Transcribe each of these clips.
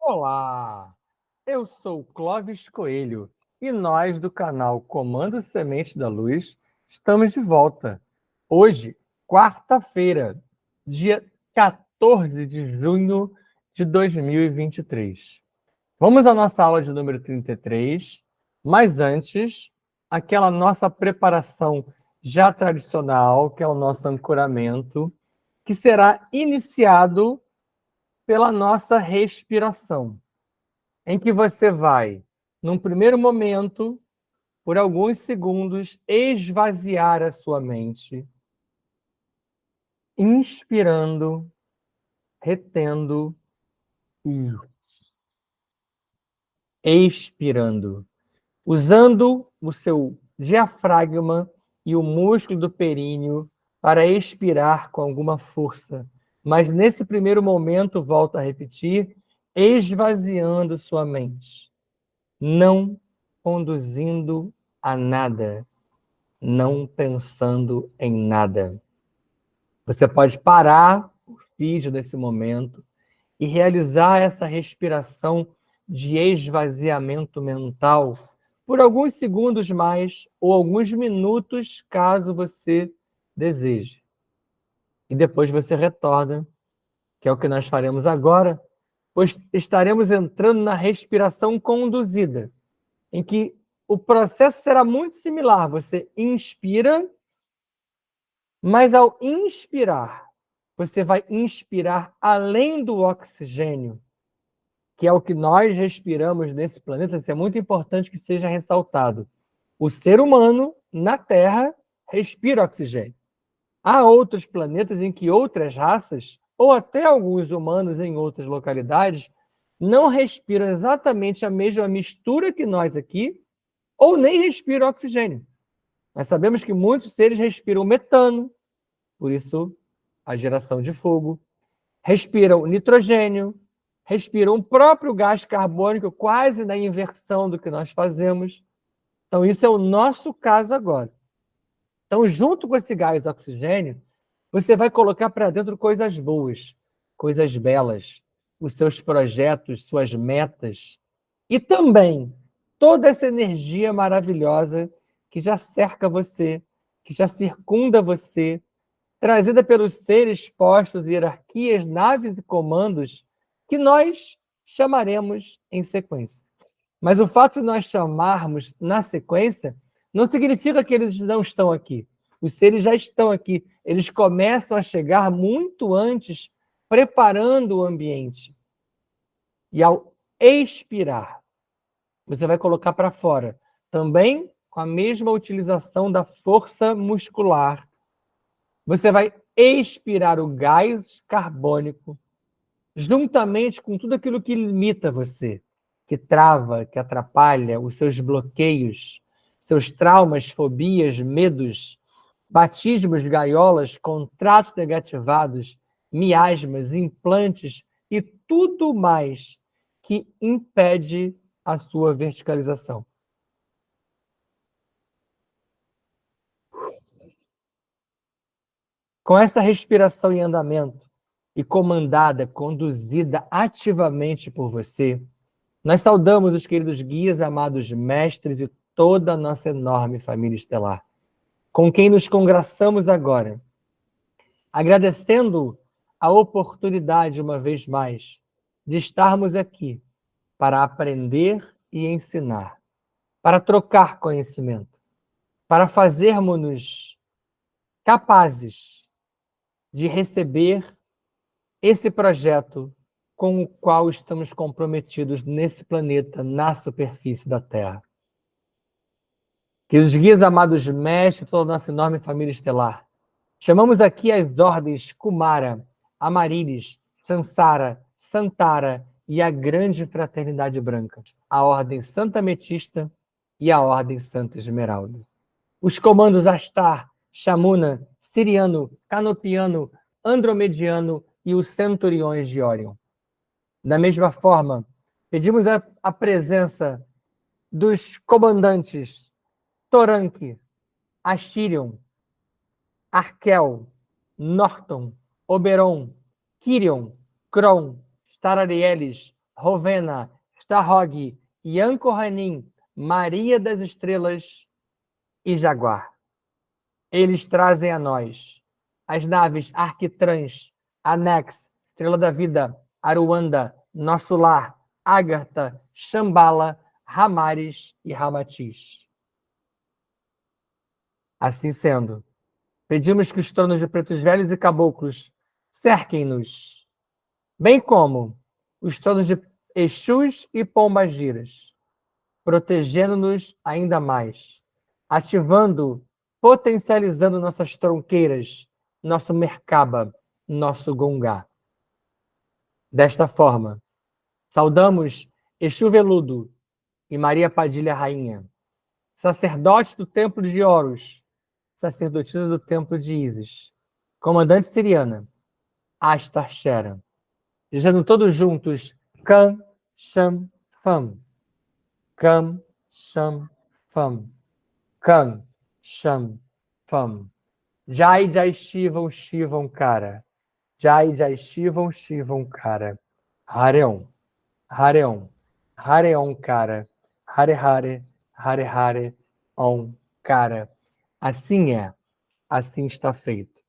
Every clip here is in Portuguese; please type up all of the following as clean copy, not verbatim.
Olá, eu sou Clóvis Coelho e nós do canal Comando Semente da Luz estamos de volta. Hoje, quarta-feira, dia 14 de junho de 2023. Vamos à nossa aula de número 33, mas antes, aquela nossa preparação já tradicional, que é o nosso ancoramento, que será iniciado pela nossa respiração, em que você vai, num primeiro momento, por alguns segundos, esvaziar a sua mente, inspirando, retendo e expirando, usando o seu diafragma e o músculo do períneo para expirar com alguma força. Mas nesse primeiro momento, volto a repetir, esvaziando sua mente, não conduzindo a nada, não pensando em nada. Você pode parar o vídeo nesse momento e realizar essa respiração de esvaziamento mental por alguns segundos mais ou alguns minutos, caso você deseje. E depois você retorna, que é o que nós faremos agora, pois estaremos entrando na respiração conduzida, em que o processo será muito similar. Você inspira, mas ao inspirar, você vai inspirar além do oxigênio, que é o que nós respiramos nesse planeta. Isso é muito importante que seja ressaltado. O ser humano, na Terra, respira oxigênio. Há outros planetas em que outras raças, ou até alguns humanos em outras localidades, não respiram exatamente a mesma mistura que nós aqui, ou nem respiram oxigênio. Nós sabemos que muitos seres respiram metano, por isso a geração de fogo, respiram nitrogênio, respiram o próprio gás carbônico, quase na inversão do que nós fazemos. Então, isso é o nosso caso agora. Então, junto com esse gás oxigênio, você vai colocar para dentro coisas boas, coisas belas, os seus projetos, suas metas, e também toda essa energia maravilhosa que já cerca você, que já circunda você, trazida pelos seres postos, hierarquias, naves e comandos, que nós chamaremos em sequência. Mas o fato de nós chamarmos na sequência não significa que eles não estão aqui. Os seres já estão aqui. Eles começam a chegar muito antes, preparando o ambiente. E ao expirar, você vai colocar para fora, também com a mesma utilização da força muscular. Você vai expirar o gás carbônico, juntamente com tudo aquilo que limita você, que trava, que atrapalha, os seus bloqueios, seus traumas, fobias, medos, batismos, gaiolas, contratos negativados, miasmas, implantes e tudo mais que impede a sua verticalização. Com essa respiração em andamento e comandada, conduzida ativamente por você, nós saudamos os queridos guias, amados mestres e toda a nossa enorme família estelar, com quem nos congraçamos agora, agradecendo a oportunidade, uma vez mais, de estarmos aqui para aprender e ensinar, para trocar conhecimento, para fazermos-nos capazes de receber esse projeto com o qual estamos comprometidos nesse planeta, na superfície da Terra. Queridos guias, amados mestres, toda a nossa enorme família estelar, chamamos aqui as ordens Kumara, Amarilis, Sansara, Santara e a grande fraternidade branca, a ordem Santa Ametista e a ordem Santa Esmeralda. Os comandos Astar, Chamuna, Siriano, Canopiano, Andromediano e os centuriões de Órion. Da mesma forma, pedimos a presença dos comandantes Toranque, Astirion, Arkel, Norton, Oberon, Quirion, Kron, Stararielis, Rovena, Starhog, Yankohanin, Maria das Estrelas e Jaguar. Eles trazem a nós as naves Arquitrans, Anex, Estrela da Vida, Aruanda, Nosso Lar, Ágartha, Shambhala, Ramares e Ramatiz. Assim sendo, pedimos que os tronos de pretos velhos e caboclos cerquem-nos, bem como os tronos de Exus e Pombagiras, protegendo-nos ainda mais, ativando, potencializando nossas tronqueiras, nosso Merkaba, nosso Gongá. Desta forma, saudamos Exu Veludo e Maria Padilha Rainha, sacerdotes do Templo de Horus, sacerdotisa do Templo de Ísis, comandante siriana, Astar Shera, dizendo todos juntos, Kam, Sham, Fam, Kam, Sham, Fam, Kam, Sham, Fam. Jai, Jai, Shivam, Shivam, Kara. Jai, Jai, Shivam, Shivam, Kara. Hareon, Hareon, Hareon, Kara. Hare, Hare, Hare, Hare, Om, Kara. Assim é, assim está feito.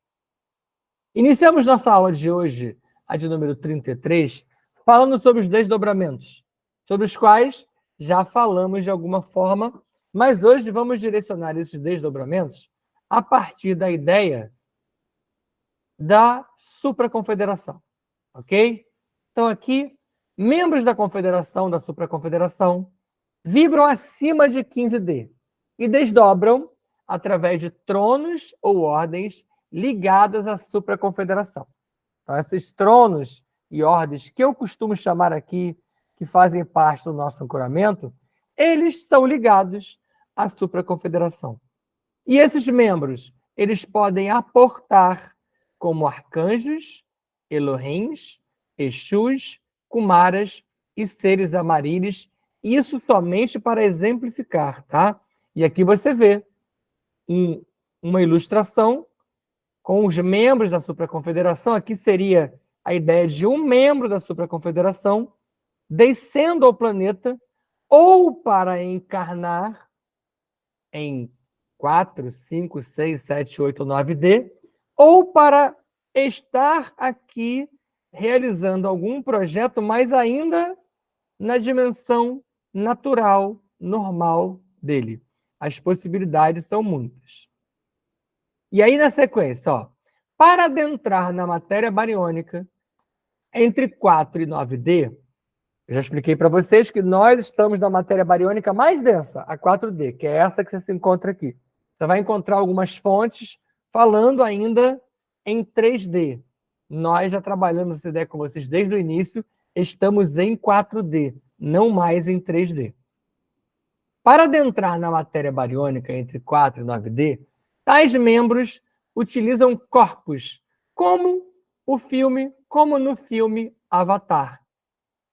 Iniciamos nossa aula de hoje, a de número 33, falando sobre os desdobramentos, sobre os quais já falamos de alguma forma, mas hoje vamos direcionar esses desdobramentos a partir da ideia da supraconfederação, ok? Então aqui, membros da confederação, da supraconfederação, vibram acima de 15D e desdobram através de tronos ou ordens ligadas à supraconfederação. Então, esses tronos e ordens que eu costumo chamar aqui, que fazem parte do nosso ancoramento, eles são ligados à supraconfederação. E esses membros, eles podem aportar como arcanjos, Elohims, Exus, Kumaras e seres amarílis, isso somente para exemplificar, tá? E aqui você vê uma ilustração com os membros da supraconfederação. Aqui seria a ideia de um membro da supraconfederação descendo ao planeta ou para encarnar em 4, 5, 6, 7, 8, 9D, ou para estar aqui realizando algum projeto, mas ainda na dimensão natural, normal dele. As possibilidades são muitas. E aí, na sequência, ó, para adentrar na matéria bariônica, entre 4 e 9D, eu já expliquei para vocês que nós estamos na matéria bariônica mais densa, a 4D, que é essa que você se encontra aqui. Você vai encontrar algumas fontes falando ainda em 3D. Nós já trabalhamos essa ideia com vocês desde o início, estamos em 4D, não mais em 3D. Para adentrar na matéria bariônica entre 4 e 9D, tais membros utilizam corpos, como no filme Avatar.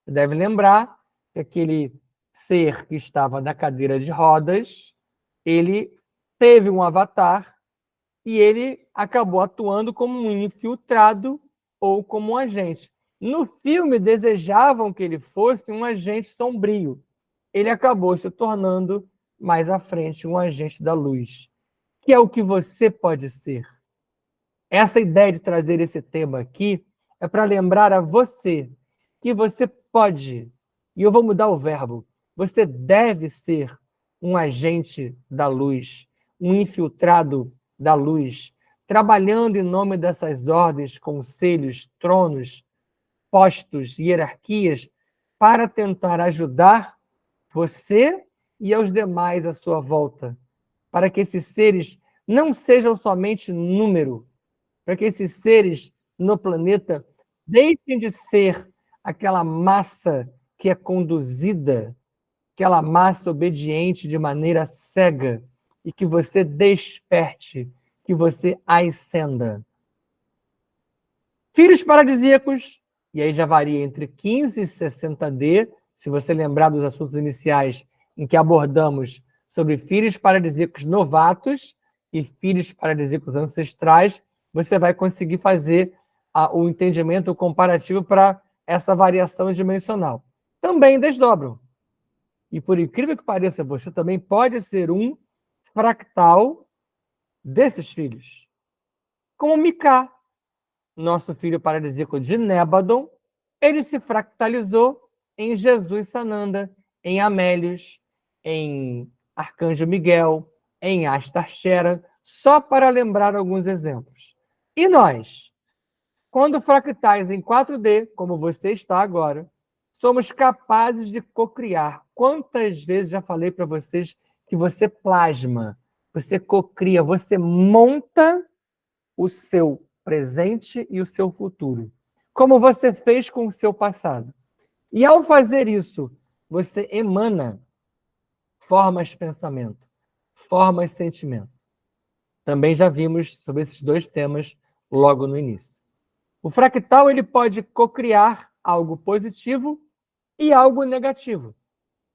Você deve lembrar que aquele ser que estava na cadeira de rodas, ele teve um avatar e ele acabou atuando como um infiltrado ou como um agente. No filme, desejavam que ele fosse um agente sombrio. Ele acabou se tornando, mais à frente, um agente da luz, que é o que você pode ser. Essa ideia de trazer esse tema aqui é para lembrar a você que você pode, e eu vou mudar o verbo, você deve ser um agente da luz, um infiltrado da luz, trabalhando em nome dessas ordens, conselhos, tronos, postos, hierarquias, para tentar ajudar você e aos demais à sua volta, para que esses seres não sejam somente número, para que esses seres no planeta deixem de ser aquela massa que é conduzida, aquela massa obediente de maneira cega, e que você desperte, que você ascenda. Filhos paradisíacos, e aí já varia entre 15 e 60D, se você lembrar dos assuntos iniciais em que abordamos sobre filhos paradisíacos novatos e filhos paradisíacos ancestrais, você vai conseguir fazer o entendimento comparativo para essa variação dimensional. também desdobram. E por incrível que pareça, você também pode ser um fractal desses filhos. Como Micá, nosso filho paradisíaco de Nébadon, ele se fractalizou em Jesus Sananda, em Amélios, em Arcanjo Miguel, em Astarchera, só para lembrar alguns exemplos. E nós, quando fractais em 4D, como você está agora, somos capazes de cocriar. Quantas vezes já falei para vocês que você plasma, você cocria, você monta o seu presente e o seu futuro, como você fez com o seu passado. E ao fazer isso, você emana formas de pensamento, formas de sentimento. Também já vimos sobre esses dois temas logo no início. O fractal ele pode cocriar algo positivo e algo negativo.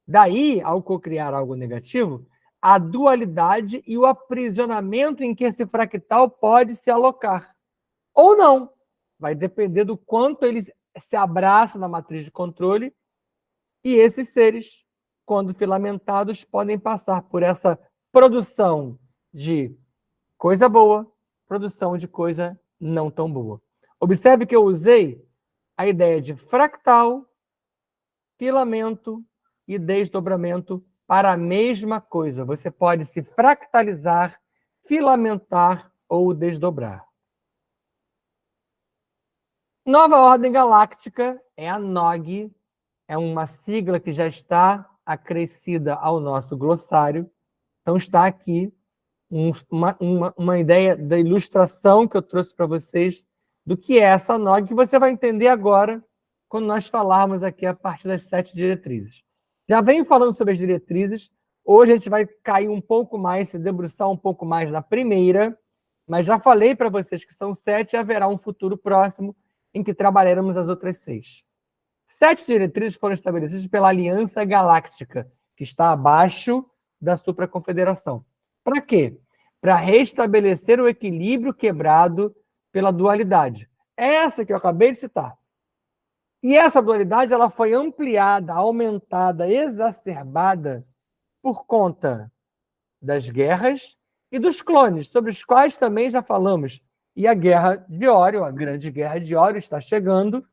Daí, ao cocriar algo negativo, a dualidade e o aprisionamento em que esse fractal pode se alocar. Ou não. Vai depender do quanto eles se abraçam na matriz de controle e esses seres, quando filamentados, podem passar por essa produção de coisa boa, produção de coisa não tão boa. Observe que eu usei a ideia de fractal, filamento e desdobramento para a mesma coisa. Você pode se fractalizar, filamentar ou desdobrar. Nova Ordem Galáctica é a NOG, é uma sigla que já está acrescida ao nosso glossário. Então está aqui uma ideia da ilustração que eu trouxe para vocês do que é essa NOG, que você vai entender agora quando nós falarmos aqui a partir das 7 diretrizes. Já venho falando sobre as diretrizes, hoje a gente vai cair um pouco mais, se debruçar um pouco mais na primeira, mas já falei para vocês que são 7 e haverá um futuro próximo em que trabalharemos as outras 6. 7 diretrizes foram estabelecidas pela Aliança Galáctica, que está abaixo da Supraconfederação. Para quê? Para restabelecer o equilíbrio quebrado pela dualidade. Essa que eu acabei de citar. E essa dualidade ela foi ampliada, aumentada, exacerbada por conta das guerras e dos clones, sobre os quais também já falamos. E a Guerra de Órion, a Grande Guerra de Órion está chegando,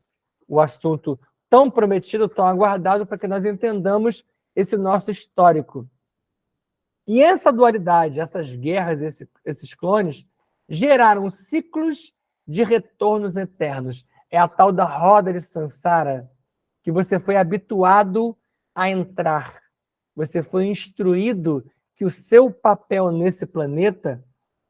o assunto tão prometido, tão aguardado, para que nós entendamos esse nosso histórico. E essa dualidade, essas guerras, esses clones, geraram ciclos de retornos eternos. É a tal da roda de Sansara, que você foi habituado a entrar. Você foi instruído que o seu papel nesse planeta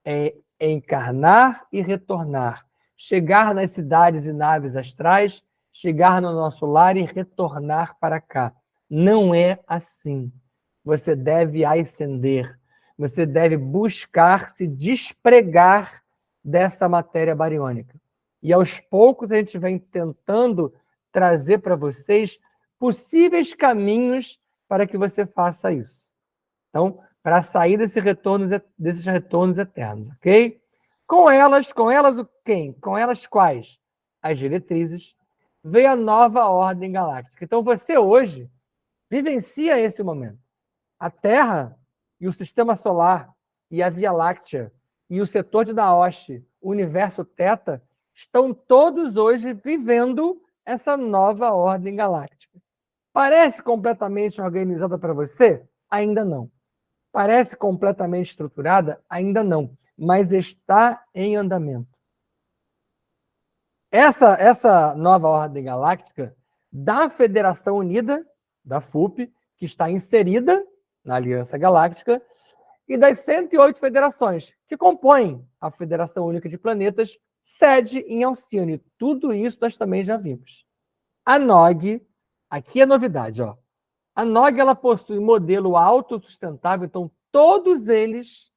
é encarnar e retornar. Chegar nas cidades e naves astrais, chegar no nosso lar e retornar para cá. Não é assim. Você deve ascender. Você deve buscar se despregar dessa matéria bariônica. E aos poucos a gente vem tentando trazer para vocês possíveis caminhos para que você faça isso. Então, para sair desses retornos eternos, ok? Com elas o quem? Com elas quais? As diretrizes. Veio a nova ordem galáctica. Então, você hoje vivencia esse momento. A Terra e o Sistema Solar e a Via Láctea e o setor de Naoshi, o universo Teta, estão todos hoje vivendo essa nova ordem galáctica. Parece completamente organizada para você? Ainda não. Parece completamente estruturada? Ainda não. Mas está em andamento. Essa nova ordem galáctica da Federação Unida, da FUP, que está inserida na Aliança Galáctica, e das 108 federações que compõem a Federação Única de Planetas, sede em Alcione. Tudo isso nós também já vimos. A NOG, aqui é novidade, ó. A NOG ela possui modelo autossustentável, então todos esses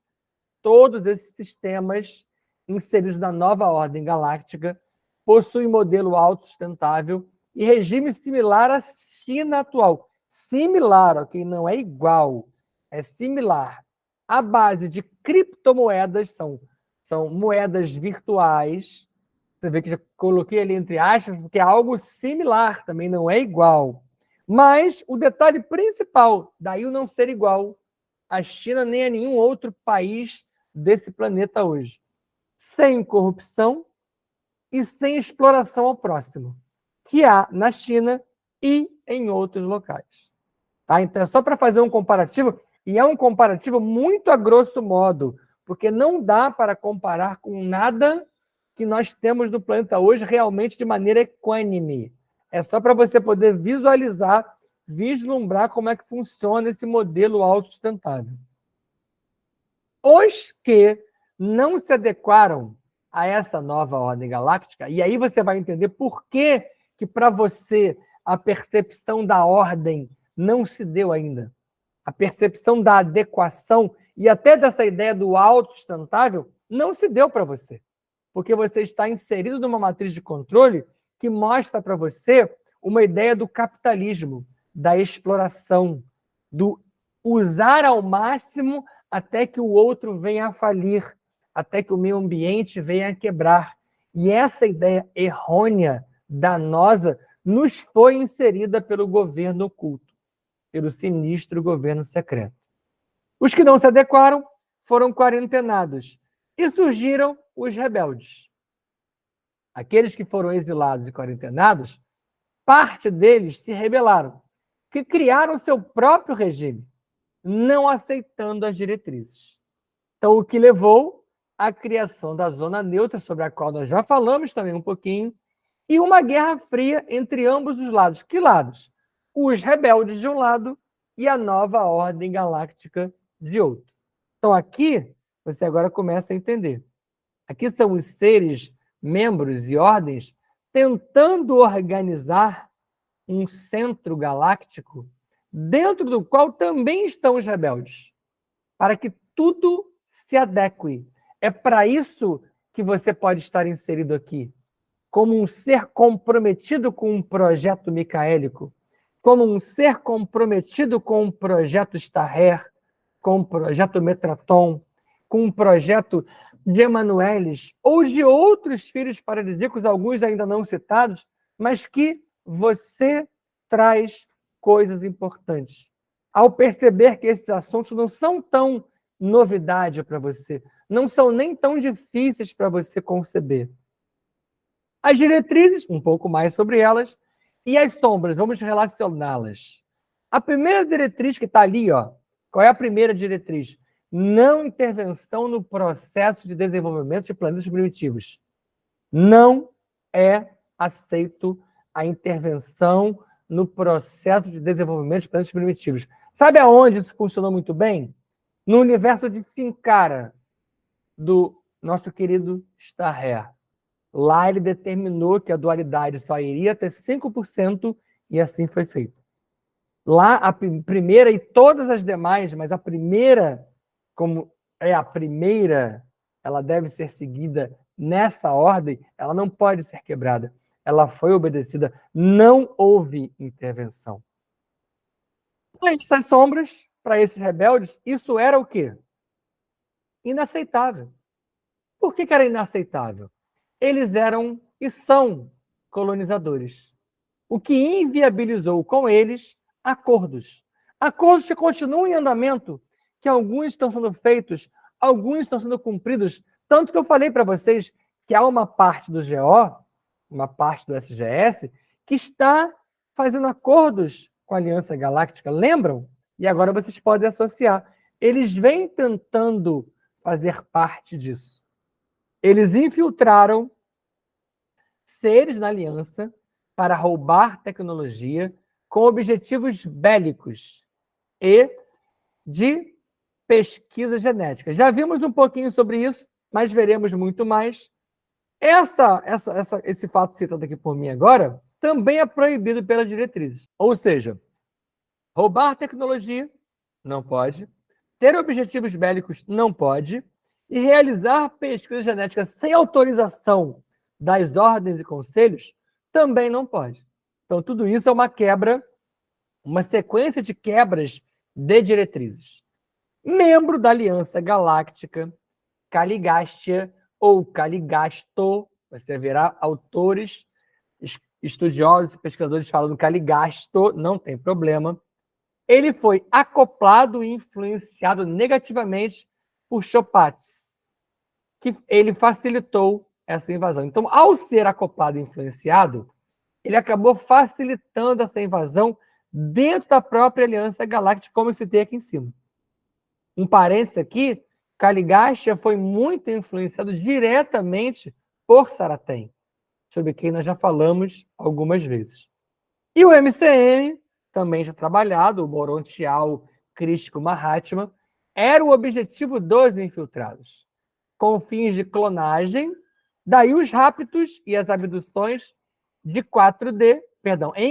sistemas inseridos na nova ordem galáctica possuem modelo autossustentável e regime similar à China atual. Similar, ok? Não é igual, é similar. A base de criptomoedas são moedas virtuais. Você vê que já coloquei ali entre aspas, porque é algo similar, também não é igual. Mas o detalhe principal, daí o não ser igual à China nem a nenhum outro país desse planeta hoje. Sem corrupção e sem exploração ao próximo, que há na China e em outros locais. Tá? Então, é só para fazer um comparativo, e é um comparativo muito a grosso modo, porque não dá para comparar com nada que nós temos no planeta hoje realmente de maneira equânime. É só para você poder visualizar, vislumbrar como é que funciona esse modelo autossustentável. Os que não se adequaram a essa nova ordem galáctica, e aí você vai entender por que para você a percepção da ordem não se deu ainda. A percepção da adequação e até dessa ideia do autossustentável não se deu para você. Porque você está inserido numa matriz de controle que mostra para você uma ideia do capitalismo, da exploração, do usar ao máximo até que o outro venha a falir, até que o meio ambiente venha a quebrar. E essa ideia errônea, danosa, nos foi inserida pelo governo oculto, pelo sinistro governo secreto. Os que não se adequaram foram quarentenados e surgiram os rebeldes. Aqueles que foram exilados e quarentenados, parte deles se rebelaram, que criaram seu próprio regime, não aceitando as diretrizes. Então, o que levou à criação da zona neutra, sobre a qual nós já falamos também um pouquinho, e uma guerra fria entre ambos os lados. Que lados? Os rebeldes de um lado e a nova ordem galáctica de outro. Então, aqui, você agora começa a entender. Aqui são os seres, membros e ordens tentando organizar um centro galáctico dentro do qual também estão os rebeldes, para que tudo se adeque. É para isso que você pode estar inserido aqui, como um ser comprometido com um projeto micaélico, como um ser comprometido com um projeto Starrer, com um projeto Metraton, com um projeto de Emanuelis, ou de outros filhos paradisíacos, alguns ainda não citados, mas que você traz coisas importantes. Ao perceber que esses assuntos não são tão novidade para você, não são nem tão difíceis para você conceber. As diretrizes, um pouco mais sobre elas, e as sombras, vamos relacioná-las. A primeira diretriz que está ali, ó, qual é a primeira diretriz? Não intervenção no processo de desenvolvimento de planetas primitivos. Não é aceito a intervenção no processo de desenvolvimento de planetas primitivos. Sabe aonde isso funcionou muito bem? No universo de Sincara, do nosso querido Starrer. Lá ele determinou que a dualidade só iria ter 5% e assim foi feito. Lá a primeira e todas as demais, mas a primeira, como é a primeira, ela deve ser seguida nessa ordem, ela não pode ser quebrada. Ela foi obedecida, não houve intervenção. Para essas sombras, para esses rebeldes, isso era o quê? Inaceitável. Por que era inaceitável? Eles eram e são colonizadores, o que inviabilizou com eles acordos. Acordos que continuam em andamento, que alguns estão sendo feitos, alguns estão sendo cumpridos, tanto que eu falei para vocês que há uma parte do GO, uma parte do SGS, que está fazendo acordos com a Aliança Galáctica, lembram? E agora vocês podem associar. Eles vêm tentando fazer parte disso. Eles infiltraram seres na aliança para roubar tecnologia com objetivos bélicos e de pesquisa genética. Já vimos um pouquinho sobre isso, mas veremos muito mais. Esse fato citado aqui por mim agora também é proibido pelas diretrizes. Ou seja, roubar tecnologia não pode, ter objetivos bélicos não pode, e realizar pesquisa genética sem autorização das ordens e conselhos também não pode. Então, tudo isso é uma quebra, uma sequência de quebras de diretrizes. Membro da Aliança Galáctica, Caligastia ou Caligasto, você verá autores estudiosos e pesquisadores falam do Caligasto, não tem problema. Ele foi acoplado e influenciado negativamente por Chopatz, que ele facilitou essa invasão. Então, ao ser acoplado e influenciado, ele acabou facilitando essa invasão dentro da própria Aliança Galáctica, como eu citei aqui em cima. Um parênteses aqui, Caligastia foi muito influenciado diretamente por Saratem, sobre quem nós já falamos algumas vezes. E o MCM, também já trabalhado, o Morontial Crístico Mahatma, era o objetivo dos infiltrados, com fins de clonagem, daí os raptos e as abduções em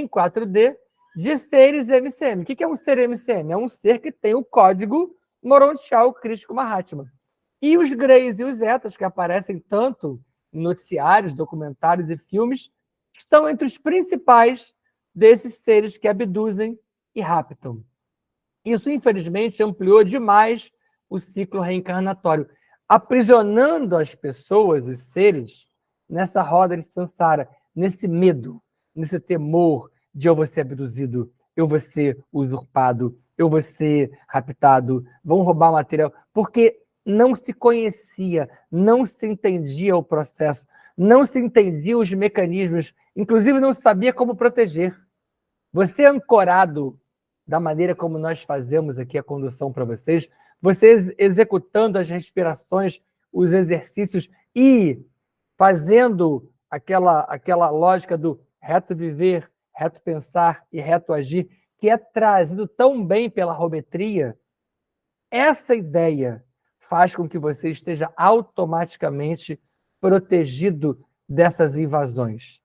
4D, de seres MCM. O que é um ser MCM? É um ser que tem o código Morontial Crístico Mahatma. E os Greys e os Zetas, que aparecem tanto em noticiários, documentários e filmes, estão entre os principais desses seres que abduzem e raptam. Isso, infelizmente, ampliou demais o ciclo reencarnatório, aprisionando as pessoas, os seres, nessa roda de samsara, nesse medo, nesse temor de eu vou ser abduzido, eu vou ser usurpado, eu vou ser raptado, vão roubar material, porque não se conhecia, não se entendia o processo, não se entendia os mecanismos, inclusive não se sabia como proteger. Você ancorado da maneira como nós fazemos aqui a condução para vocês, você executando as respirações, os exercícios e fazendo aquela lógica do reto viver, reto pensar e reto agir, que é trazido tão bem pela rometria, essa ideia faz com que você esteja automaticamente protegido dessas invasões.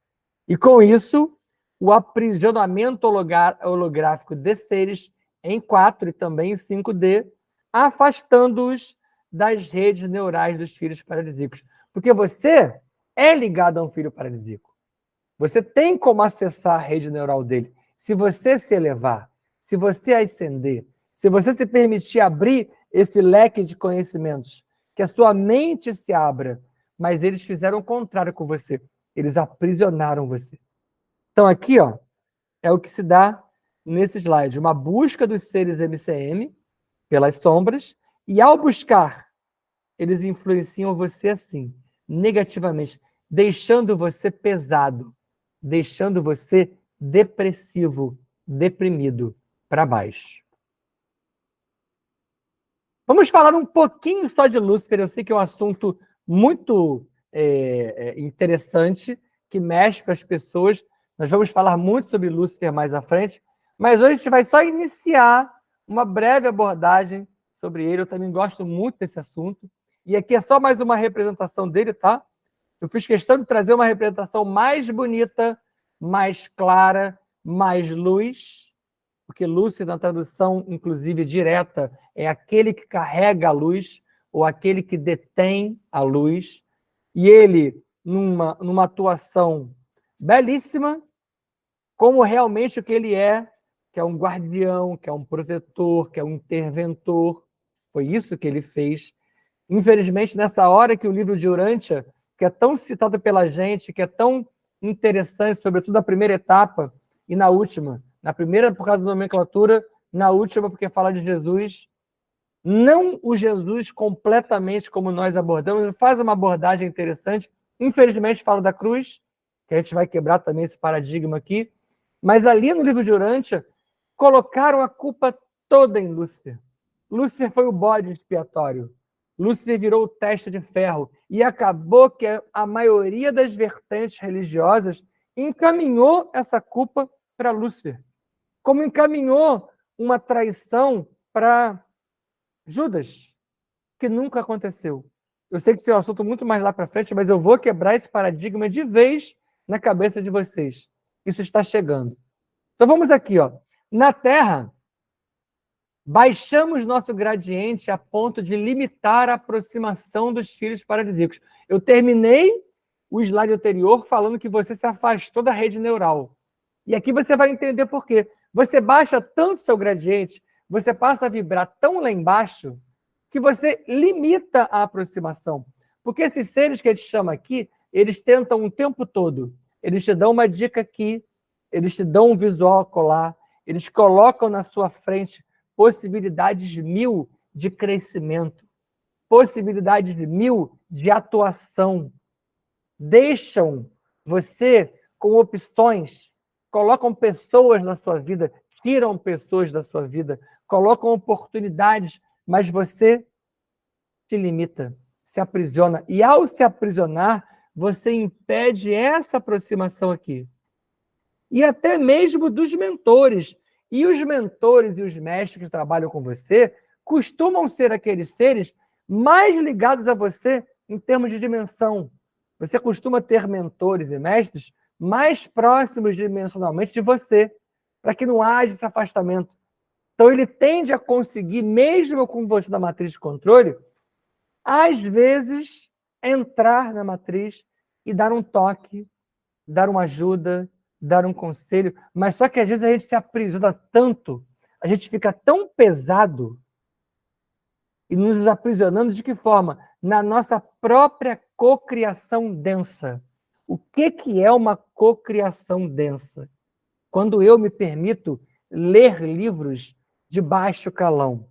E com isso, o aprisionamento holográfico de seres em 4 e também em 5D, afastando-os das redes neurais dos filhos paralíticos. Porque você é ligado a um filho paralítico. Você tem como acessar a rede neural dele. Se você se elevar, se você ascender, se você se permitir abrir esse leque de conhecimentos, que a sua mente se abra, mas eles fizeram o contrário com você. Eles aprisionaram você. Então aqui, ó, é o que se dá nesse slide. Uma busca dos seres MCM pelas sombras, e ao buscar, eles influenciam você assim, negativamente, deixando você pesado, deixando você depressivo, deprimido, para baixo. Vamos falar um pouquinho só de Lúcifer. Eu sei que é um assunto muito interessante, que mexe com as pessoas. Nós vamos falar muito sobre Lúcifer mais à frente, mas hoje a gente vai só iniciar uma breve abordagem sobre ele. Eu também gosto muito desse assunto. E aqui é só mais uma representação dele, tá? Eu fiz questão de trazer uma representação mais bonita, mais clara, mais luz, porque Lúcifer, na tradução, inclusive, direta, é aquele que carrega a luz, ou aquele que detém a luz. E ele, numa atuação belíssima, como realmente o que ele é, que é um guardião, que é um protetor, que é um interventor. Foi isso que ele fez. Infelizmente, nessa hora que o livro de Urântia, que é tão citado pela gente, que é tão interessante, sobretudo na primeira etapa e na última. Na primeira, por causa da nomenclatura, na última, porque fala de Jesus. Não o Jesus completamente como nós abordamos, ele faz uma abordagem interessante. Infelizmente, fala da cruz, que a gente vai quebrar também esse paradigma aqui. Mas ali no livro de Urântia, colocaram a culpa toda em Lúcifer. Lúcifer foi o bode expiatório. Lúcifer virou o testa de ferro. E acabou que a maioria das vertentes religiosas encaminhou essa culpa para Lúcifer. Como encaminhou uma traição para Judas, que nunca aconteceu. Eu sei que esse é um assunto muito mais lá para frente, mas eu vou quebrar esse paradigma de vez na cabeça de vocês. Isso está chegando. Então vamos aqui, ó. Na Terra, baixamos nosso gradiente a ponto de limitar a aproximação dos filhos paralíticos. Eu terminei o slide anterior falando que você se afastou da rede neural. E aqui você vai entender por quê. Você baixa tanto seu gradiente, você passa a vibrar tão lá embaixo, que você limita a aproximação. Porque esses seres que a gente chama aqui, eles tentam o tempo todo eles te dão uma dica aqui, eles te dão um visual acolá, eles colocam na sua frente possibilidades 1000 de crescimento, possibilidades 1000 de atuação. Deixam você com opções, colocam pessoas na sua vida, tiram pessoas da sua vida, colocam oportunidades, mas você se limita, se aprisiona. E ao se aprisionar, você impede essa aproximação aqui. E até mesmo dos mentores. E os mentores e os mestres que trabalham com você costumam ser aqueles seres mais ligados a você em termos de dimensão. Você costuma ter mentores e mestres mais próximos dimensionalmente de você, para que não haja esse afastamento. Então, ele tende a conseguir, mesmo com você na matriz de controle, às vezes, entrar na matriz e dar um toque, dar uma ajuda, dar um conselho, mas só que às vezes a gente se aprisiona tanto, a gente fica tão pesado e nos aprisionando de que forma? Na nossa própria cocriação densa. O que é uma cocriação densa? Quando eu me permito ler livros de baixo calão,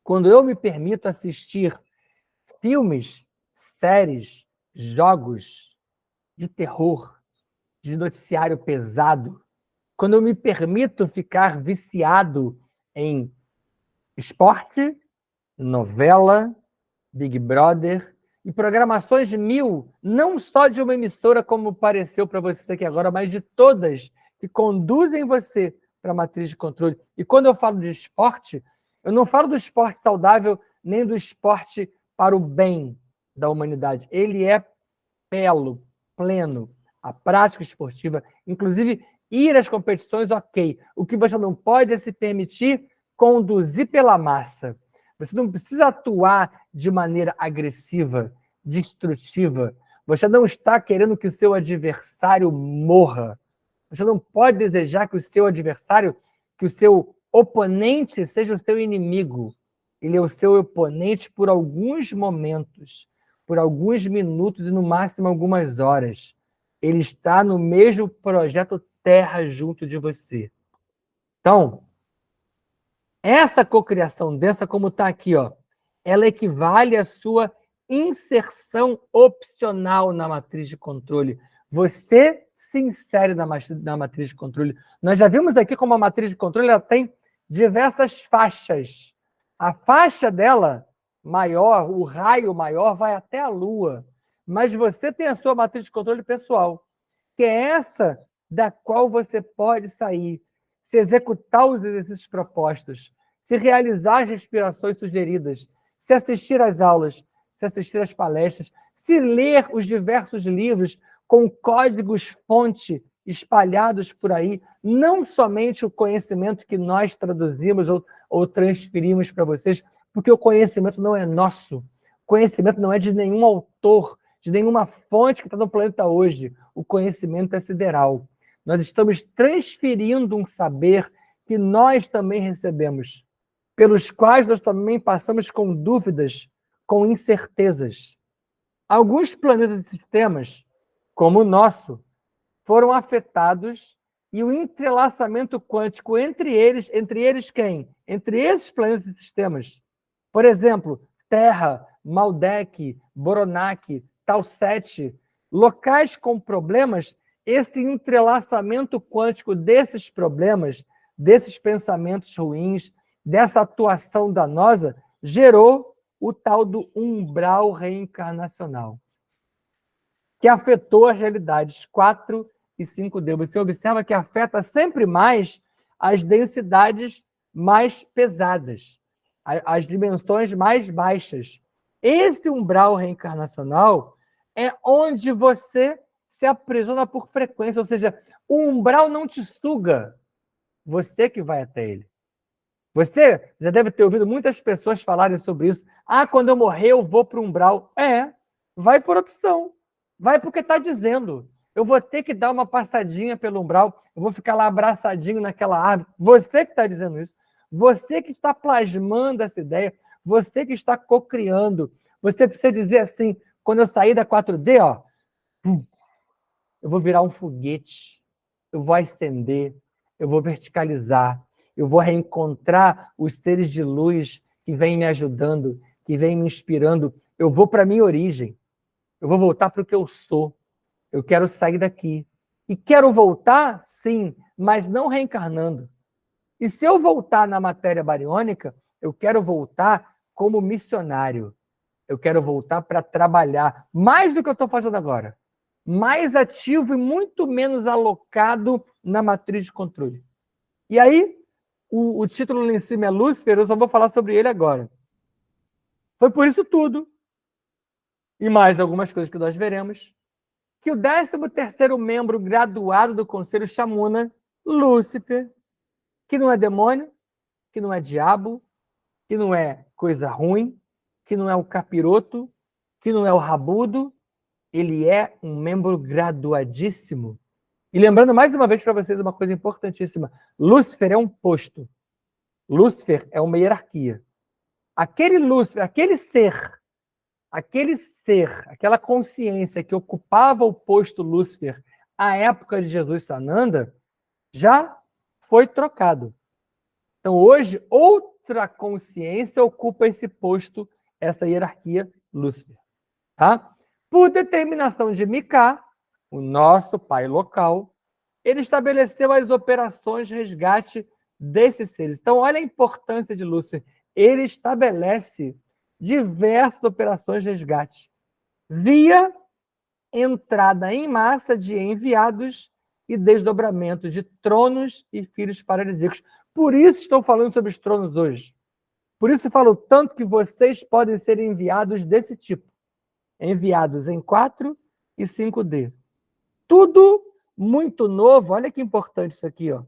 quando eu me permito assistir filmes, séries, jogos de terror, de noticiário pesado, quando eu me permito ficar viciado em esporte, novela, Big Brother e programações 1000, não só de uma emissora como pareceu para vocês aqui agora, mas de todas que conduzem você para a matriz de controle. E quando eu falo de esporte, eu não falo do esporte saudável nem do esporte para o bem da humanidade. Ele é pleno. A prática esportiva, inclusive ir às competições, ok. O que você não pode é se permitir conduzir pela massa. Você não precisa atuar de maneira agressiva, destrutiva. Você não está querendo que o seu adversário morra. Você não pode desejar que o seu adversário, que o seu oponente seja o seu inimigo. Ele é o seu oponente por alguns momentos, por alguns minutos e no máximo algumas horas. Ele está no mesmo projeto Terra junto de você. Então, essa cocriação densa, como está aqui, ó, ela equivale à sua inserção opcional na matriz de controle. Você se insere na matriz de controle. Nós já vimos aqui como a matriz de controle ela tem diversas faixas. A faixa dela maior, o raio maior, vai até a Lua. Mas você tem a sua matriz de controle pessoal, que é essa da qual você pode sair, se executar os exercícios propostos, se realizar as respirações sugeridas, se assistir às aulas, se assistir às palestras, se ler os diversos livros com códigos-fonte espalhados por aí, não somente o conhecimento que nós traduzimos ou transferimos para vocês, porque o conhecimento não é nosso, o conhecimento não é de nenhum autor, de nenhuma fonte que está no planeta hoje. O conhecimento é sideral. Nós estamos transferindo um saber que nós também recebemos, pelos quais nós também passamos com dúvidas, com incertezas. Alguns planetas e sistemas, como o nosso, foram afetados e o entrelaçamento quântico entre eles quem? Entre esses planetas e sistemas. Por exemplo, Terra, Maldek, Boronac, Tau 7, locais com problemas, esse entrelaçamento quântico desses problemas, desses pensamentos ruins, dessa atuação danosa, gerou o tal do umbral reencarnacional, que afetou as realidades 4 e 5D. Você observa que afeta sempre mais as densidades mais pesadas, as dimensões mais baixas. Esse umbral reencarnacional é onde você se aprisiona por frequência, ou seja, o umbral não te suga, você que vai até ele. Você já deve ter ouvido muitas pessoas falarem sobre isso. Ah, quando eu morrer eu vou para o umbral. Vai por opção. Vai porque está dizendo. Eu vou ter que dar uma passadinha pelo umbral, eu vou ficar lá abraçadinho naquela árvore. Você que está dizendo isso. Você que está plasmando essa ideia. Você que está cocriando. Você precisa dizer assim, quando eu sair da 4D, ó, eu vou virar um foguete, eu vou ascender, eu vou verticalizar, eu vou reencontrar os seres de luz que vêm me ajudando, que vêm me inspirando. Eu vou para a minha origem, eu vou voltar para o que eu sou. Eu quero sair daqui. E quero voltar, sim, mas não reencarnando. E se eu voltar na matéria bariônica, eu quero voltar como missionário. Eu quero voltar para trabalhar mais do que eu estou fazendo agora. Mais ativo e muito menos alocado na matriz de controle. E aí, o título lá em cima é Lúcifer, eu só vou falar sobre ele agora. Foi por isso tudo, e mais algumas coisas que nós veremos, que o 13º membro graduado do Conselho Chamuna, Lúcifer, que não é demônio, que não é diabo, que não é coisa ruim, que não é o capiroto, que não é o rabudo, ele é um membro graduadíssimo. E lembrando mais uma vez para vocês uma coisa importantíssima, Lúcifer é um posto. Lúcifer é uma hierarquia. Aquele Lúcifer, aquela consciência que ocupava o posto Lúcifer à época de Jesus Sananda, já foi trocado. Então, hoje, outra consciência ocupa esse posto, essa hierarquia Lúcifer. Tá? Por determinação de Micá, o nosso pai local, ele estabeleceu as operações de resgate desses seres. Então, olha a importância de Lúcifer. Ele estabelece diversas operações de resgate via entrada em massa de enviados e desdobramentos de tronos e filhos paralíticos. Por isso estou falando sobre os tronos hoje. Por isso falo tanto que vocês podem ser enviados desse tipo. Enviados em 4 e 5D. Tudo muito novo. Olha que importante isso aqui, ó.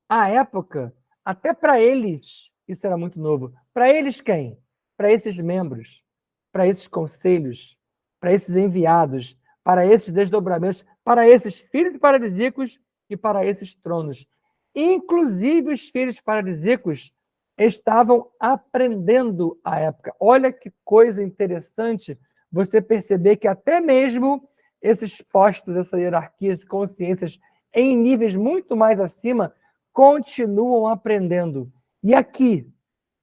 À época, até para eles, isso era muito novo. Para eles quem? Para esses membros, para esses conselhos, para esses enviados, para esses desdobramentos, para esses filhos paralíticos e para esses tronos. Inclusive, os filhos paralíticos estavam aprendendo à época. Olha que coisa interessante você perceber que até mesmo esses postos, essa hierarquia de consciências em níveis muito mais acima, continuam aprendendo. E aqui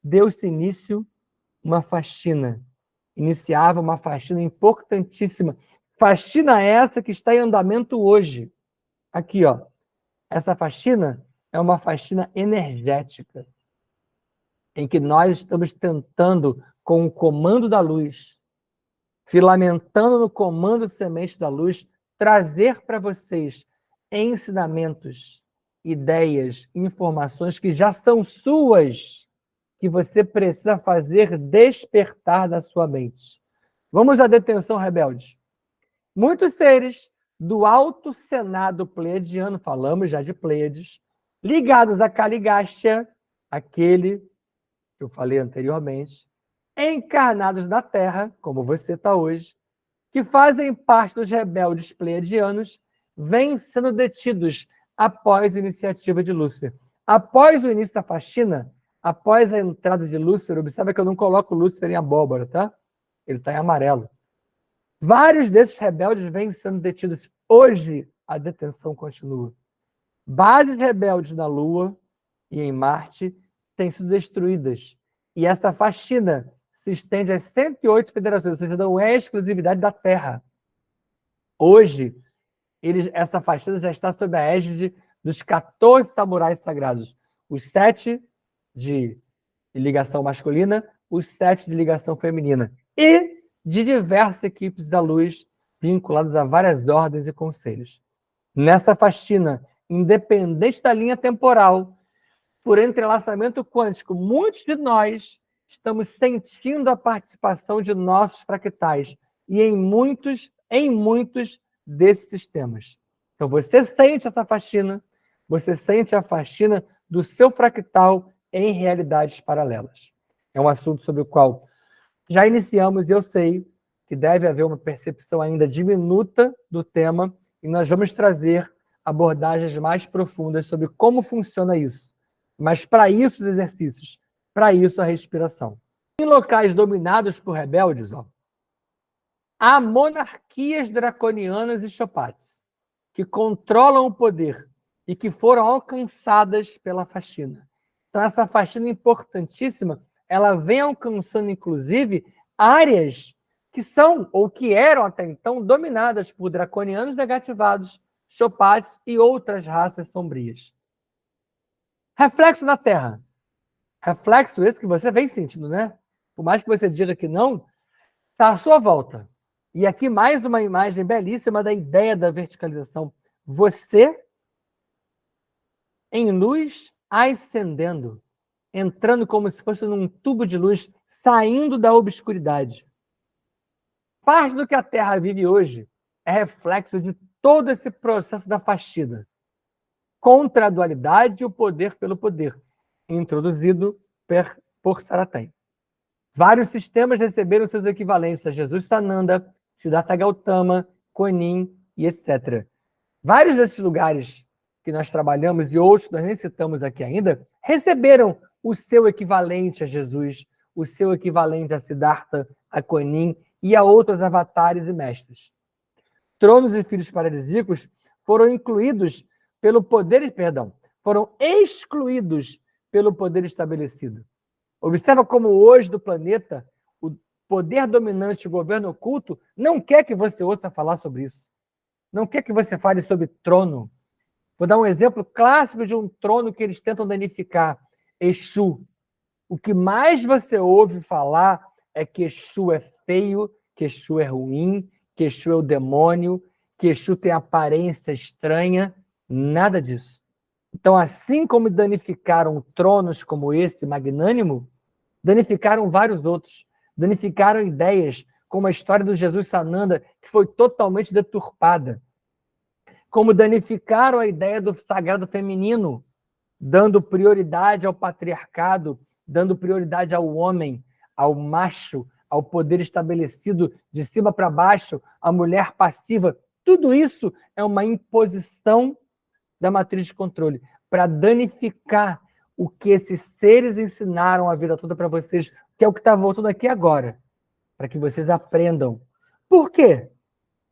deu-se início uma faxina. Iniciava uma faxina importantíssima. Faxina essa que está em andamento hoje. Aqui, ó. Essa faxina é uma faxina energética, em que nós estamos tentando, com o comando da luz, filamentando no comando semente da luz, trazer para vocês ensinamentos, ideias, informações que já são suas, que você precisa fazer despertar da sua mente. Vamos à detenção rebelde. Muitos seres do alto senado pleiadiano, falamos já de Pleiades, ligados a Caligástia, aquele que eu falei anteriormente, encarnados na Terra, como você está hoje, que fazem parte dos rebeldes pleiadianos, vêm sendo detidos após a iniciativa de Lúcifer. Após o início da faxina, após a entrada de Lúcifer, observa que eu não coloco Lúcifer em abóbora, tá? Ele está em amarelo. Vários desses rebeldes vêm sendo detidos. Hoje, a detenção continua. Bases rebeldes na Lua e em Marte têm sido destruídas. E essa faxina se estende às 108 federações, ou seja, não é exclusividade da Terra. Hoje, essa faxina já está sob a égide dos 14 samurais sagrados. Os 7 de ligação masculina, os 7 de ligação feminina. E de diversas equipes da luz vinculadas a várias ordens e conselhos. Nessa faxina, independente da linha temporal, por entrelaçamento quântico, muitos de nós estamos sentindo a participação de nossos fractais e em muitos desses sistemas. Então, você sente essa faxina, você sente a faxina do seu fractal em realidades paralelas. É um assunto sobre o qual já iniciamos e eu sei que deve haver uma percepção ainda diminuta do tema e nós vamos trazer abordagens mais profundas sobre como funciona isso. Mas para isso os exercícios, para isso a respiração. Em locais dominados por rebeldes, há monarquias draconianas e chopates. que controlam o poder e que foram alcançadas pela faxina. Então, essa faxina importantíssima, ela vem alcançando, inclusive, áreas que são, ou que eram até então, dominadas por draconianos negativados, chopates e outras raças sombrias. Reflexo na Terra. Reflexo esse que você vem sentindo, né? Por mais que você diga que não, está à sua volta. E aqui mais uma imagem belíssima da ideia da verticalização. Você em luz ascendendo, entrando como se fosse num tubo de luz, saindo da obscuridade. Parte do que a Terra vive hoje é reflexo de todo esse processo da faxina. Contra a dualidade e o poder pelo poder, introduzido por Saratem. Vários sistemas receberam seus equivalentes a Jesus Sananda, Siddhartha Gautama, Kuan-Yin e etc. Vários desses lugares que nós trabalhamos e outros que nós nem citamos aqui ainda, receberam o seu equivalente a Jesus, o seu equivalente a Siddhartha, a Kuan-Yin e a outros avatares e mestres. Tronos e filhos paradisíacos foram incluídos pelo poder, foram excluídos pelo poder estabelecido. Observa como hoje do planeta, o poder dominante, o governo oculto, não quer que você ouça falar sobre isso. Não quer que você fale sobre trono. Vou dar um exemplo clássico de um trono que eles tentam danificar. Exu. O que mais você ouve falar é que Exu é feio, que Exu é ruim, que Exu é o demônio, que Exu tem aparência estranha. Nada disso. Então, assim como danificaram tronos como esse magnânimo, danificaram vários outros. Danificaram ideias, como a história do Jesus Sananda, que foi totalmente deturpada. Como danificaram a ideia do sagrado feminino, dando prioridade ao patriarcado, dando prioridade ao homem, ao macho, ao poder estabelecido de cima para baixo, à mulher passiva. Tudo isso é uma imposição da matriz de controle para danificar o que esses seres ensinaram a vida toda para vocês, que é o que está voltando aqui agora, para que vocês aprendam. Por quê?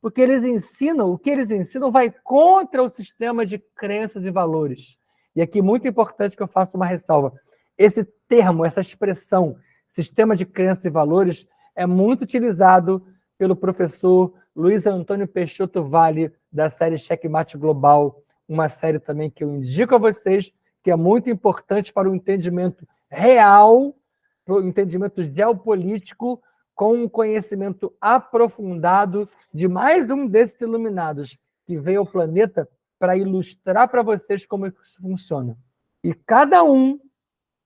Porque eles ensinam, o que eles ensinam vai contra o sistema de crenças e valores. E aqui, muito importante que eu faça uma ressalva. Esse termo, essa expressão, sistema de crenças e valores, é muito utilizado pelo professor Luiz Antônio Peixoto Vale, da série Checkmate Global, uma série também que eu indico a vocês, que é muito importante para o entendimento real, para o entendimento geopolítico, com um conhecimento aprofundado de mais um desses iluminados que veio ao planeta para ilustrar para vocês como isso funciona. E cada um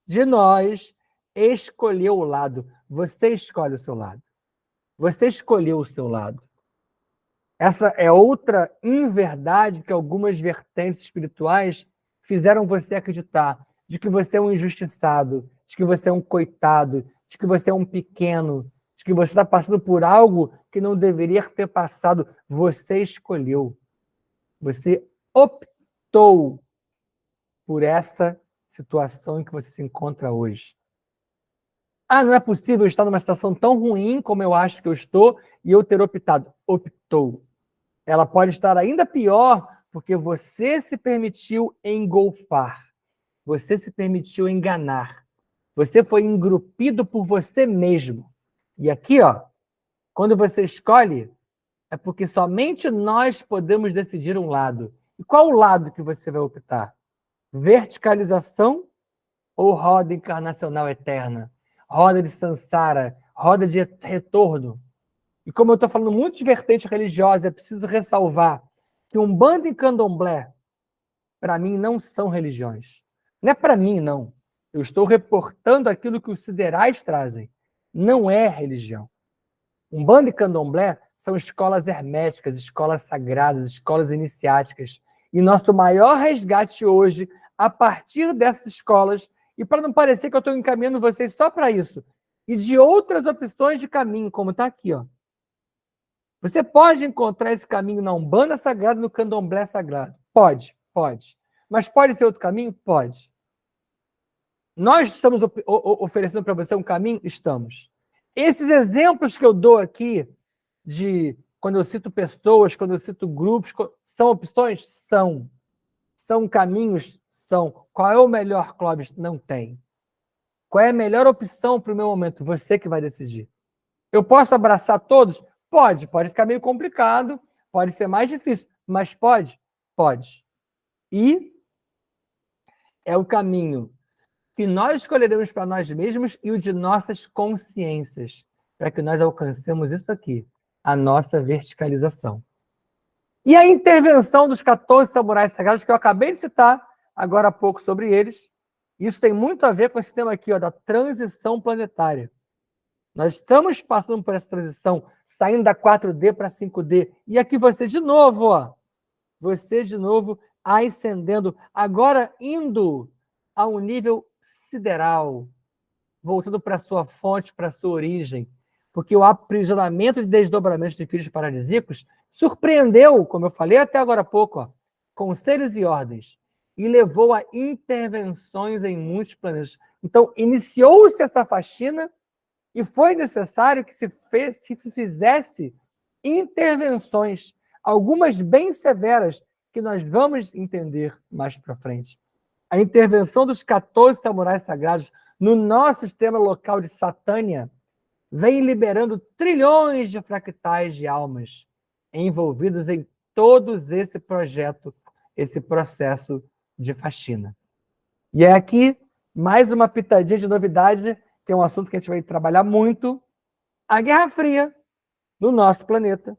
de nós escolheu o lado. Você escolhe o seu lado. Você escolheu o seu lado. Essa é outra inverdade que algumas vertentes espirituais fizeram você acreditar, de que você é um injustiçado, de que você é um coitado, de que você é um pequeno, de que você está passando por algo que não deveria ter passado. Você escolheu. Você optou por essa situação em que você se encontra hoje. Ah, não é possível estar numa situação tão ruim como eu acho que eu estou e eu ter optado. Optou. Ela pode estar ainda pior porque você se permitiu engolfar. Você se permitiu enganar. Você foi engrupido por você mesmo. E aqui, ó, quando você escolhe, é porque somente nós podemos decidir um lado. E qual o lado que você vai optar? Verticalização ou roda encarnacional eterna? Roda de samsara, roda de retorno? E como eu estou falando muito de vertente religiosa, é preciso ressalvar que Umbanda e Candomblé, para mim, não são religiões. Não é para mim, não. Eu estou reportando aquilo que os siderais trazem. Não é religião. Umbanda e Candomblé são escolas herméticas, escolas sagradas, escolas iniciáticas. E nosso maior resgate hoje, a partir dessas escolas, e para não parecer que eu estou encaminhando vocês só para isso, e de outras opções de caminho, como está aqui, ó. Você pode encontrar esse caminho na Umbanda Sagrada e no Candomblé Sagrado. Pode, pode. Mas pode ser outro caminho? Pode. Nós estamos oferecendo para você um caminho? Estamos. Esses exemplos que eu dou aqui, de quando eu cito pessoas, quando eu cito grupos, São opções? São. São caminhos? São. Qual é o melhor, Clóvis? Não tem. Qual é a melhor opção para o meu momento? Você que vai decidir. Eu posso abraçar todos? Pode. Pode ficar meio complicado, pode ser mais difícil, mas pode? Pode. E é o caminho que nós escolheremos para nós mesmos e o de nossas consciências, para que nós alcancemos isso aqui, a nossa verticalização. E a intervenção dos 14 samurais sagrados, que eu acabei de citar agora há pouco sobre eles, isso tem muito a ver com esse tema aqui, ó, da transição planetária. Nós estamos passando por essa transição, saindo da 4D para 5D. E aqui você de novo, ó, você de novo ascendendo, agora indo a um nível sideral, voltando para a sua fonte, para a sua origem. Porque o aprisionamento de desdobramentos de filhos paradisíacos surpreendeu, como eu falei até agora há pouco, ó, conselhos e ordens, e levou a intervenções em muitos planetas. Então, iniciou-se essa faxina e foi necessário que se fizesse intervenções, algumas bem severas, que nós vamos entender mais para frente. A intervenção dos 14 samurais sagrados no nosso sistema local de Satânia vem liberando trilhões de fractais de almas envolvidos em todos esse projeto, esse processo de faxina. E é aqui mais uma pitadinha de novidade, que é um assunto que a gente vai trabalhar muito, a Guerra Fria no nosso planeta,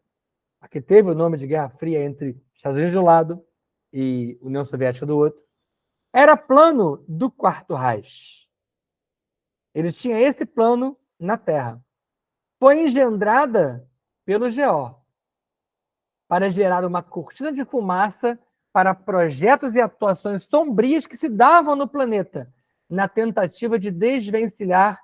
que teve o nome de Guerra Fria entre Estados Unidos de um lado e União Soviética do outro, era plano do Quarto Reich. Eles tinham esse plano na Terra. Foi engendrada pelo GO para gerar uma cortina de fumaça para projetos e atuações sombrias que se davam no planeta, na tentativa de desvencilhar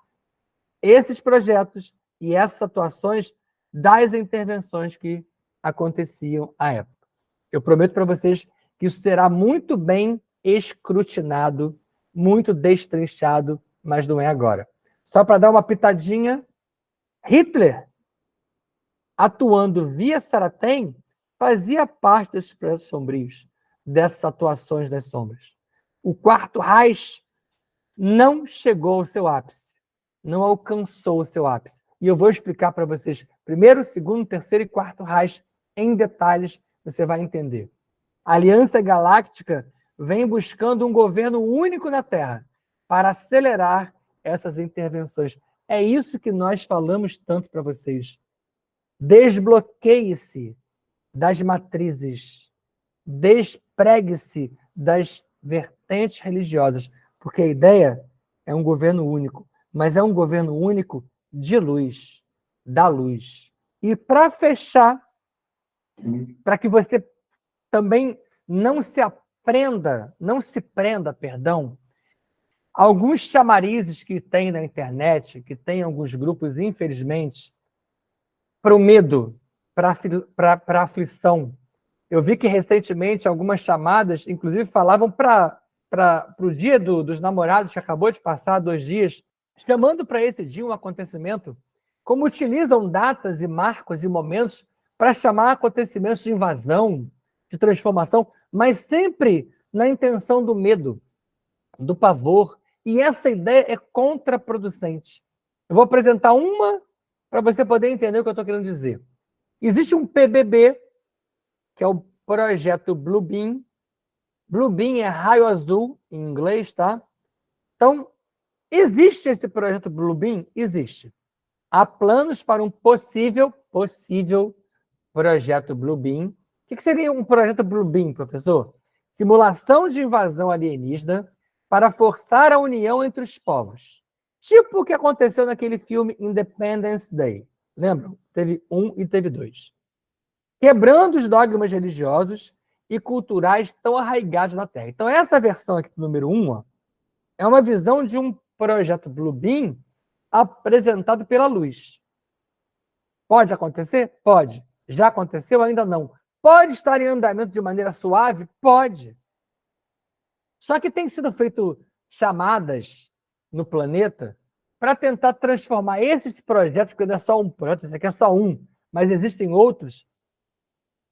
esses projetos e essas atuações das intervenções que aconteciam à época. Eu prometo para vocês que isso será muito bem escrutinado, muito destrinchado, mas não é agora. Só para dar uma pitadinha, Hitler, atuando via Saratem, fazia parte desses projetos sombrios, dessas atuações das sombras. O Quarto Reich não chegou ao seu ápice, não alcançou o seu ápice. E eu vou explicar para vocês primeiro, segundo, terceiro e quarto Reich em detalhes, você vai entender. A Aliança Galáctica vem buscando um governo único na Terra para acelerar essas intervenções. É isso que nós falamos tanto para vocês. Desbloqueie-se das matrizes, despregue-se das vertentes religiosas, porque a ideia é um governo único, mas é um governo único de luz, da luz. E para fechar, para que você também não se prenda, alguns chamarizes que tem na internet, que tem alguns grupos, infelizmente, para o medo, para a aflição. Eu vi que recentemente algumas chamadas, inclusive, falavam para o dia dos namorados, que acabou de passar 2 dias, chamando para esse dia um acontecimento, como utilizam datas e marcos e momentos para chamar acontecimentos de invasão, de transformação, mas sempre na intenção do medo, do pavor. E essa ideia é contraproducente. Eu vou apresentar uma para você poder entender o que eu estou querendo dizer. Existe um PBB, que é o projeto Bluebeam. Bluebeam é raio azul, em inglês, tá? Então, existe esse projeto Bluebeam? Existe. Há planos para um possível projeto Bluebeam. O que seria um projeto Bluebeam, professor? Simulação de invasão alienígena para forçar a união entre os povos. Tipo o que aconteceu naquele filme Independence Day. Lembram? Teve 1 e teve 2. Quebrando os dogmas religiosos e culturais tão arraigados na Terra. Então, essa versão aqui do número 1, ó, é uma visão de um projeto Bluebeam apresentado pela luz. Pode acontecer? Pode. Já aconteceu? Ainda não. Pode estar em andamento de maneira suave? Pode. Só que tem sido feito chamadas no planeta para tentar transformar esses projetos, porque não é só um projeto, isso aqui é só um, mas existem outros,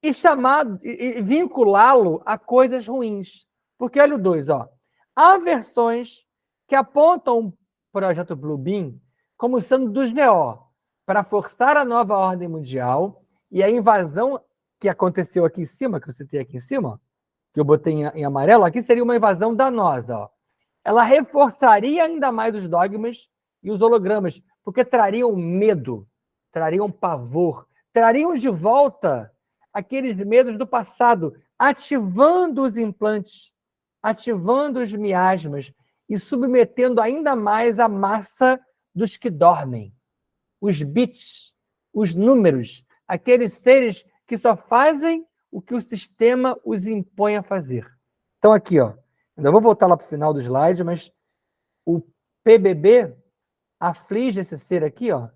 e vinculá-lo a coisas ruins. Porque olha o 2, ó. Há versões que apontam o projeto Bluebeam como sendo do GO, para forçar a nova ordem mundial e a invasão que aconteceu aqui em cima, que eu citei aqui em cima, que eu botei em amarelo, aqui seria uma invasão danosa, ó. Ela reforçaria ainda mais os dogmas e os hologramas, porque trariam medo, trariam pavor, trariam de volta aqueles medos do passado, ativando os implantes, ativando os miasmas e submetendo ainda mais a massa dos que dormem. Os bits, os números, aqueles seres que só fazem o que o sistema os impõe a fazer. Então aqui, ó, ainda vou voltar lá para o final do slide, mas o PBB aflige esse ser aqui, ó.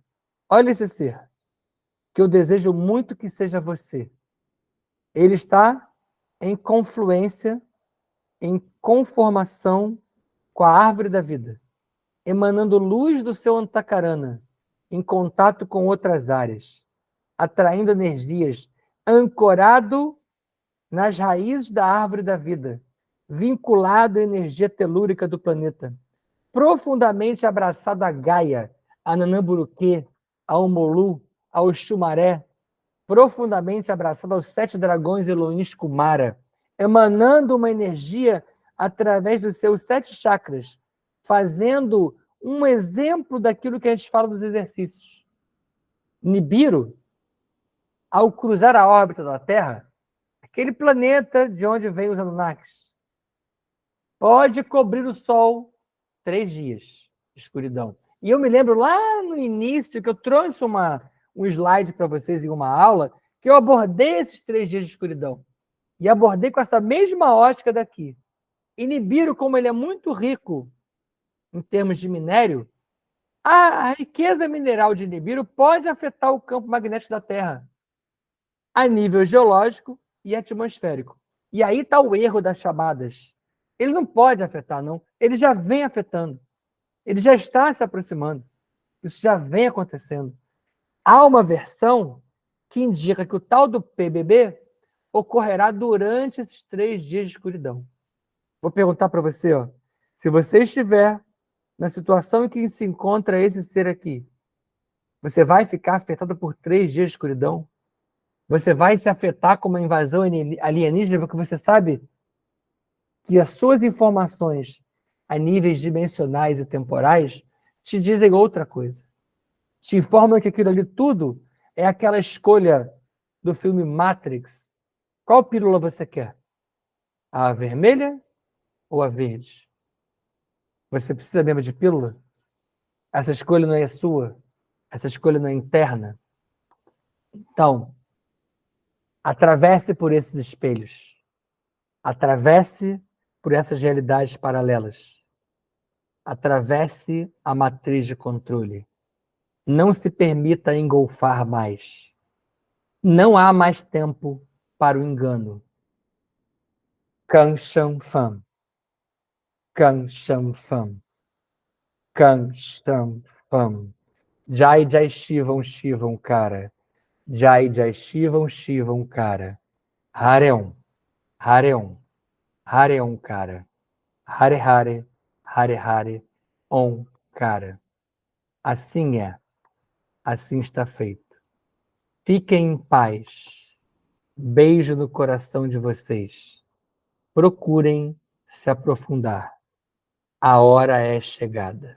Olha esse ser, que eu desejo muito que seja você. Ele está em confluência, em conformação com a árvore da vida, emanando luz do seu antacarana, em contato com outras áreas, atraindo energias, ancorado nas raízes da árvore da vida, vinculado à energia telúrica do planeta, profundamente abraçado a Gaia, a Nanamburuquê, ao Molu, ao Xumaré, profundamente abraçado aos 7 dragões Elohins Kumara, emanando uma energia através dos seus 7 chakras, fazendo um exemplo daquilo que a gente fala dos exercícios. Nibiru, ao cruzar a órbita da Terra, aquele planeta de onde vêm os Anunnakis, pode cobrir o Sol 3 dias de escuridão. E eu me lembro lá no início que eu trouxe um slide para vocês em uma aula, que eu abordei esses 3 dias de escuridão. E abordei com essa mesma ótica daqui. E Nibiru, como ele é muito rico em termos de minério, a riqueza mineral de Nibiru pode afetar o campo magnético da Terra a nível geológico e atmosférico. E aí está o erro das chamadas. Ele não pode afetar, não. Ele já vem afetando. Ele já está se aproximando. Isso já vem acontecendo. Há uma versão que indica que o tal do PBB ocorrerá durante esses 3 dias de escuridão. Vou perguntar para você, ó, se você estiver na situação em que se encontra esse ser aqui, você vai ficar afetado por 3 dias de escuridão? Você vai se afetar com uma invasão alienígena porque você sabe que as suas informações a níveis dimensionais e temporais te dizem outra coisa. Te informam que aquilo ali tudo é aquela escolha do filme Matrix. Qual pílula você quer? A vermelha ou a verde? Você precisa mesmo de pílula? Essa escolha não é sua. Essa escolha não é interna. Então, atravesse por esses espelhos. Atravesse por essas realidades paralelas. Atravesse a matriz de controle. Não se permita engolfar mais. Não há mais tempo para o engano. Kan Shan Fan. Kan Shan Fan. Kan Shan Fan. Jai Jai Shivam Shivam Cara. Jai Jai Shivam Shivam Cara. Hareon. Hareon. Hareon Cara. Hare Hare. Hare Hare. Om Cara. Assim é. Assim está feito. Fiquem em paz. Beijo no coração de vocês. Procurem se aprofundar. A hora é chegada.